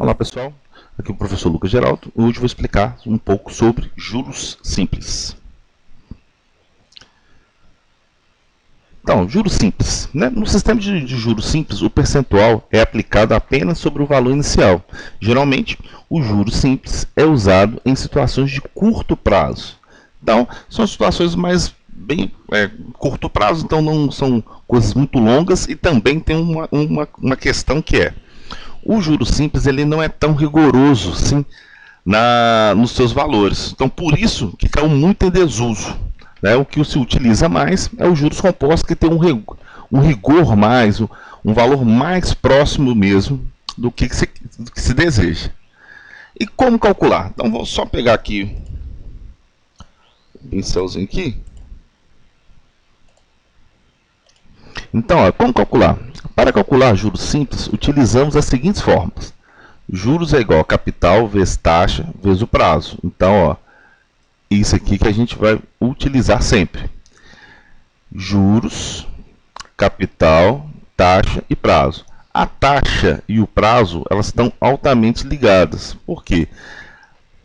Olá pessoal, aqui é o professor Lucas Geraldo. Hoje vou explicar um pouco sobre juros simples. Então, juros simples, né? No sistema de juros simples, o percentual é aplicado apenas sobre o valor inicial. Geralmente, o juros simples é usado em situações de curto prazo. Então, são situações mais bem curto prazo, então não são coisas muito longas, e também tem uma questão que é: o juros simples ele não é tão rigoroso assim nos seus valores. Então, por isso que caiu muito em desuso. Né? O que se utiliza mais é o juros composto, que tem um rigor mais, um valor mais próximo mesmo do que se deseja. E como calcular? Então, vou só pegar aqui um pincelzinho aqui. Então, ó, como calcular? Para calcular juros simples, utilizamos as seguintes fórmulas. Juros é igual a capital vezes taxa vezes o prazo. Então, ó, isso aqui que a gente vai utilizar sempre. Juros, capital, taxa e prazo. A taxa e o prazo, elas estão altamente ligadas. Por quê?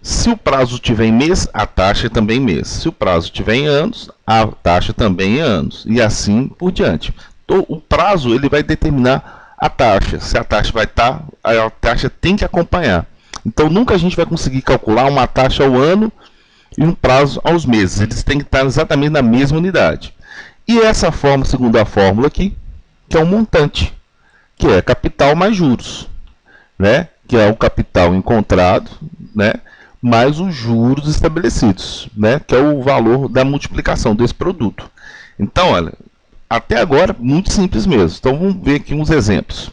Se o prazo tiver em mês, a taxa também em mês. Se o prazo tiver em anos, a taxa também em anos. E assim por diante. Então, o prazo ele vai determinar a taxa. Se a taxa vai estar, a taxa tem que acompanhar. Então, nunca a gente vai conseguir calcular uma taxa ao ano e um prazo aos meses. Eles têm que estar exatamente na mesma unidade. E essa forma, segundo a fórmula aqui, que é um montante, que é capital mais juros, né? Que é o capital encontrado, né? Mais os juros estabelecidos, né? Que é o valor da multiplicação desse produto. Então, olha, até agora, muito simples mesmo. Então, vamos ver aqui uns exemplos.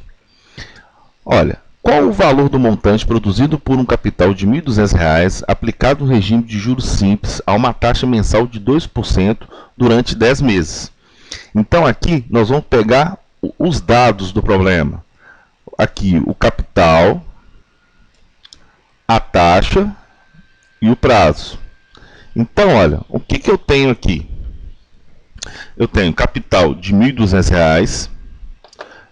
Olha, qual o valor do montante produzido por um capital de R$ 1.200 aplicado no regime de juros simples a uma taxa mensal de 2% durante 10 meses? Então, aqui, nós vamos pegar os dados do problema. Aqui, o capital, a taxa e o prazo. Então, olha, o que eu tenho aqui? Eu tenho capital de R$ 1.200,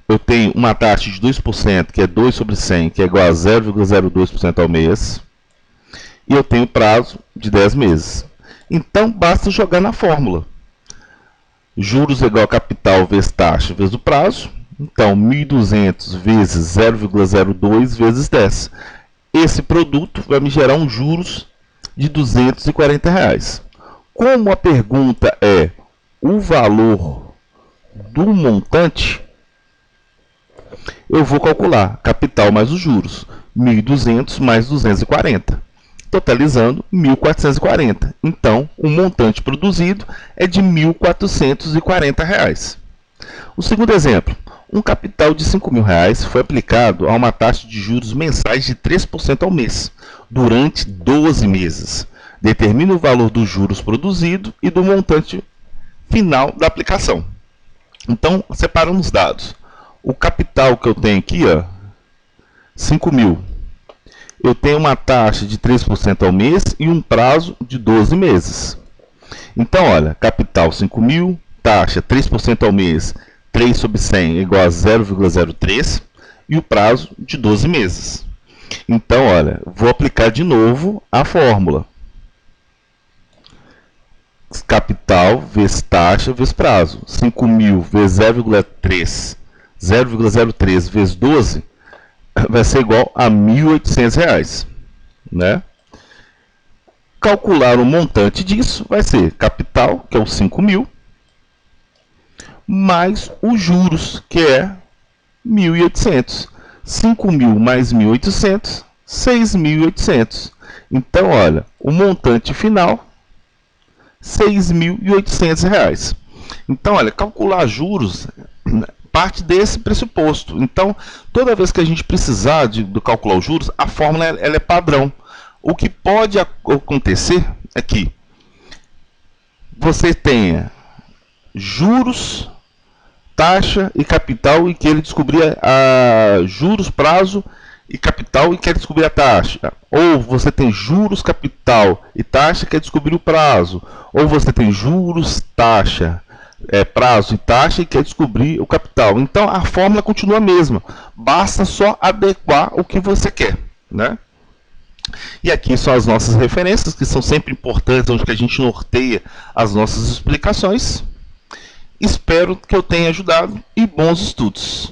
eu tenho uma taxa de 2%, que é 2 sobre 100, que é igual a 0,02% ao mês, e eu tenho prazo de 10 meses. Então, basta jogar na fórmula. Juros é igual a capital vezes taxa vezes o prazo. Então, 1.200 vezes 0,02 vezes 10. Esse produto vai me gerar um juros de R$ 240. Como a pergunta é o valor do montante, eu vou calcular capital mais os juros, 1.200 mais 240, totalizando 1.440. Então, o montante produzido é de R$ 1.440. O segundo exemplo, um capital de R$ 5.000 foi aplicado a uma taxa de juros mensais de 3% ao mês, durante 12 meses. Determine o valor dos juros produzido e do montante final da aplicação. Então, separando os dados. O capital que eu tenho aqui, ó, 5.000. Eu tenho uma taxa de 3% ao mês e um prazo de 12 meses. Então, olha, capital 5.000, taxa 3% ao mês, 3 sobre 100 é igual a 0,03 e o prazo de 12 meses. Então, olha, vou aplicar de novo a fórmula. Capital vezes taxa vezes prazo. 5.000 vezes 0,03 vezes 12 vai ser igual a R$ 1.800. Né? Calcular o montante disso vai ser capital, que é o 5.000, mais os juros, que é 1.800. 5.000 mais 1.800, 6.800. Então, olha, o montante final, R$ 6.800. Então, olha, calcular juros parte desse pressuposto. Então, toda vez que a gente precisar de calcular os juros, a fórmula ela é padrão. O que pode acontecer é que você tenha juros, taxa e capital e queira descobrir juros, prazo e capital e quer descobrir a taxa. Ou você tem juros, capital e taxa e quer descobrir o prazo. Ou você tem juros, taxa, prazo e taxa e quer descobrir o capital. Então a fórmula continua a mesma, basta só adequar o que você quer, né? E aqui são as nossas referências, que são sempre importantes, onde que a gente norteia as nossas explicações. Espero que eu tenha ajudado e bons estudos!